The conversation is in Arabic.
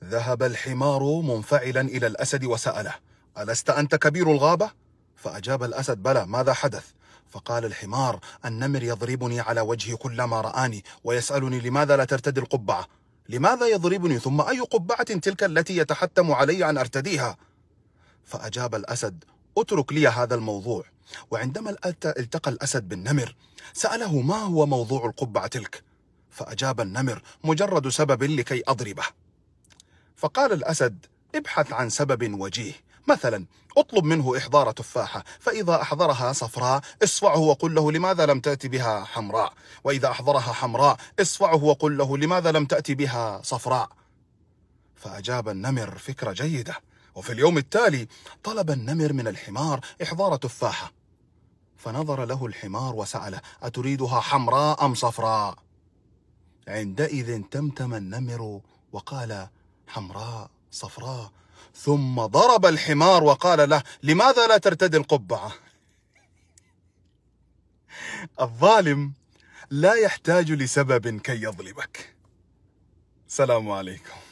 ذهب الحمار منفعلا إلى الأسد وسأله: ألست أنت كبير الغابة؟ فأجاب الأسد: بلى، ماذا حدث؟ فقال الحمار: النمر يضربني على وجهي كلما رآني ويسألني لماذا لا ترتدي القبعة. لماذا يضربني؟ ثم أي قبعة تلك التي يتحتم علي أن أرتديها؟ فأجاب الأسد: اترك لي هذا الموضوع. وعندما التقى الأسد بالنمر سأله: ما هو موضوع القبعة تلك؟ فأجاب النمر: مجرد سبب لكي أضربه. فقال الأسد: ابحث عن سبب وجيه، مثلا اطلب منه إحضار تفاحة، فإذا أحضرها صفراء اصفعه وقل له: لماذا لم تأتي بها حمراء؟ وإذا أحضرها حمراء اصفعه وقل له: لماذا لم تأتي بها صفراء؟ فأجاب النمر: فكرة جيدة. وفي اليوم التالي طلب النمر من الحمار إحضار تفاحة، فنظر له الحمار وسأله: أتريدها حمراء أم صفراء؟ عندئذ تمتم النمر وقال: حمراء، صفراء. ثم ضرب الحمار وقال له: لماذا لا ترتدي القبعة؟ الظالم لا يحتاج لسبب كي يظلمك. سلام عليكم.